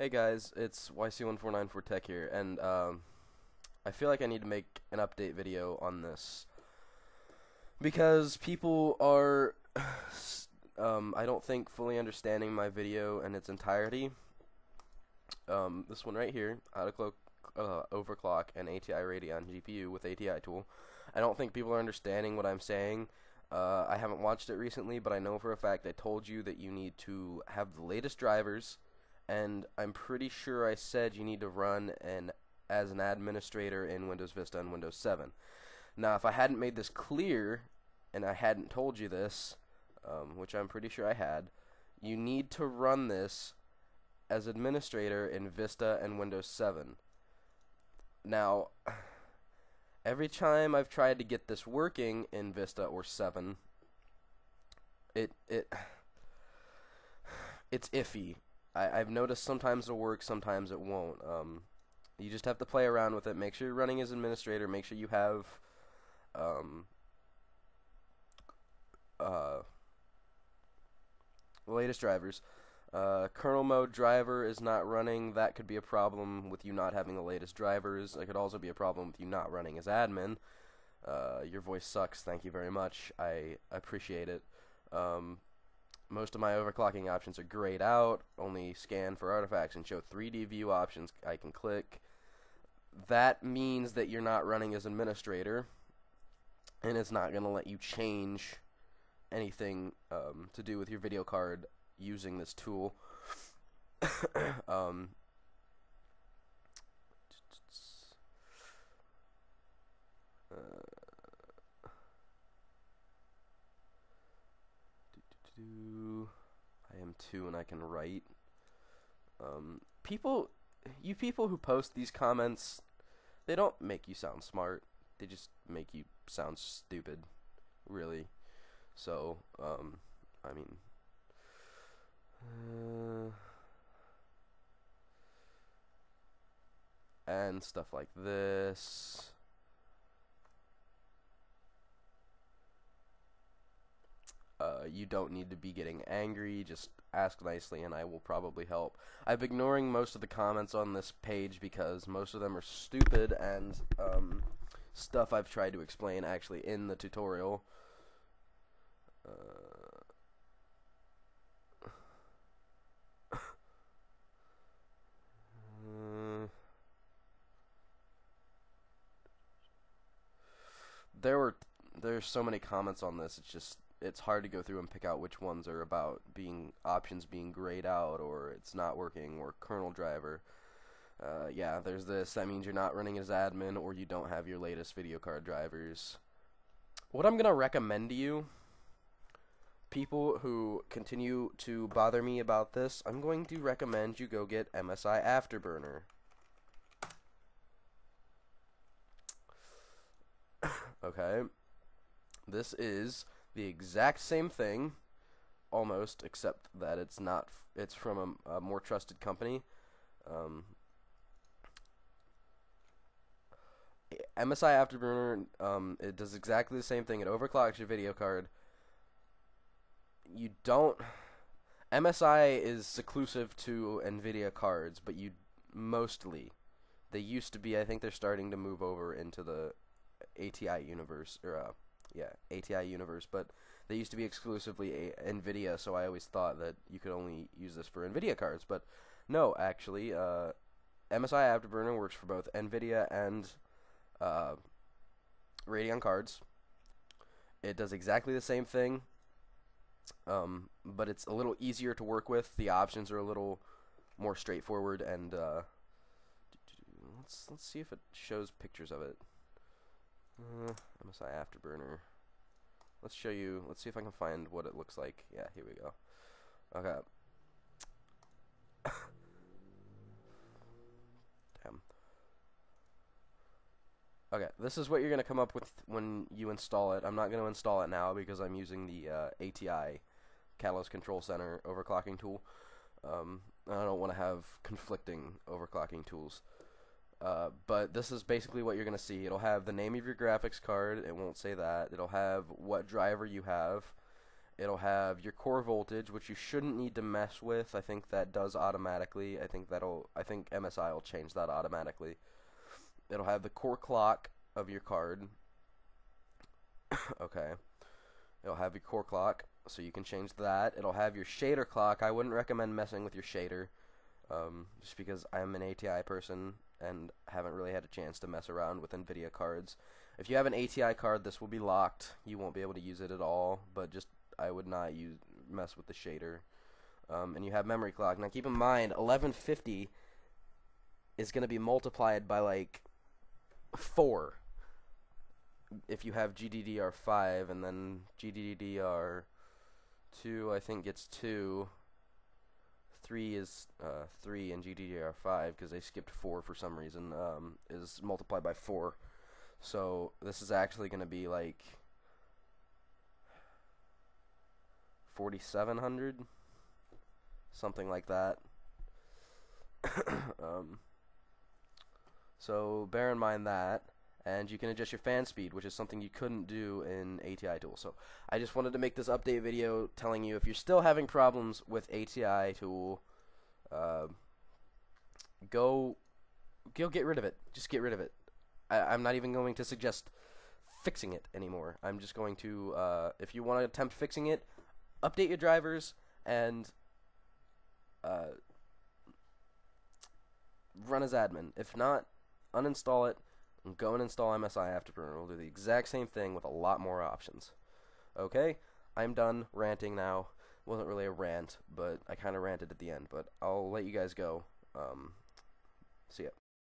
Hey guys, it's YC1494Tech here, and I feel like I need to make an update video on this because people are, I don't think, fully understanding my video in its entirety. This one right here, ATITool overclock and ATI Radeon GPU with ATITool. I don't think people are understanding what I'm saying. I haven't watched it recently, but I know for a fact I told you that you need to have the latest drivers. And I'm pretty sure I said you need to run as an administrator in Windows Vista and Windows 7. Now, if I hadn't made this clear, and I hadn't told you this, which I'm pretty sure I had, you need to run this as administrator in Vista and Windows 7. Now, every time I've tried to get this working in Vista or 7, it's iffy. I've noticed sometimes it'll work, sometimes it won't. You just have to play around with it. Make sure you're running as administrator. Make sure you have the latest drivers. Kernel mode driver is not running. That could be a problem with you not having the latest drivers. It could also be a problem with you not running as admin. Your voice sucks. Thank you very much. I appreciate it. Most of my overclocking options are grayed out, only scan for artifacts and show 3D view options I can click. That means that you're not running as administrator, and it's not going to let you change anything to do with your video card using this tool. I am 2 and I can write. You people who post these comments, they don't make you sound smart. They just make you sound stupid, really. So, I mean, and stuff like this. You don't need to be getting angry, just ask nicely and I will probably help. I'm ignoring most of the comments on this page because most of them are stupid and stuff I've tried to explain actually in the tutorial. There's so many comments on this, it's hard to go through and pick out which ones are about options being grayed out, or it's not working, or kernel driver. Yeah, there's this. That means you're not running as admin, or you don't have your latest video card drivers. What I'm gonna recommend to you, people who continue to bother me about this, I'm going to recommend you go get MSI Afterburner. Okay, this is the exact same thing, almost, except that it's not. It's from a more trusted company. MSI Afterburner, it does exactly the same thing. It overclocks your video card. You don't. MSI is exclusive to NVIDIA cards, but mostly. They used to be. I think they're starting to move over into the ATI universe, or ATI universe, but they used to be exclusively NVIDIA, so I always thought that you could only use this for NVIDIA cards, but no, actually, MSI Afterburner works for both NVIDIA and Radeon cards. It does exactly the same thing, but it's a little easier to work with. The options are a little more straightforward, and let's see if it shows pictures of it. MSI Afterburner. Let's show you. Let's see if I can find what it looks like. Yeah, here we go. Okay. Damn. Okay, this is what you're gonna come up with when you install it. I'm not gonna install it now because I'm using the ATI Catalyst Control Center overclocking tool. I don't want to have conflicting overclocking tools. But this is basically what you're going to see. It'll have the name of your graphics card. It won't say that. It'll have what driver you have. It'll have your core voltage, which you shouldn't need to mess with. I think that does automatically. I think MSI will change that automatically. It'll have the core clock of your card. Okay. It'll have your core clock, so you can change that. It'll have your shader clock. I wouldn't recommend messing with your shader, just because I'm an ATI person and haven't really had a chance to mess around with NVIDIA cards. If you have an ATI card, this will be locked. You won't be able to use it at all, but just I would not mess with the shader. And you have memory clock. Now keep in mind, 1150 is going to be multiplied by like 4 if you have GDDR5, and then GDDR2 I think gets 2. 3 is 3, and GDDR5, because they skipped 4 for some reason, is multiplied by 4. So this is actually going to be like 4700, something like that. So bear in mind that, and you can adjust your fan speed, which is something you couldn't do in ATITool. So I just wanted to make this update video telling you, if you're still having problems with ATITool, go get rid of it. Just get rid of it. I'm not even going to suggest fixing it anymore. I'm just going to, if you want to attempt fixing it, update your drivers and run as admin. If not, uninstall it and go and install MSI Afterburner. We'll do the exact same thing with a lot more options. Okay, I'm done ranting now. Wasn't really a rant, but I kind of ranted at the end. But I'll let you guys go. See ya.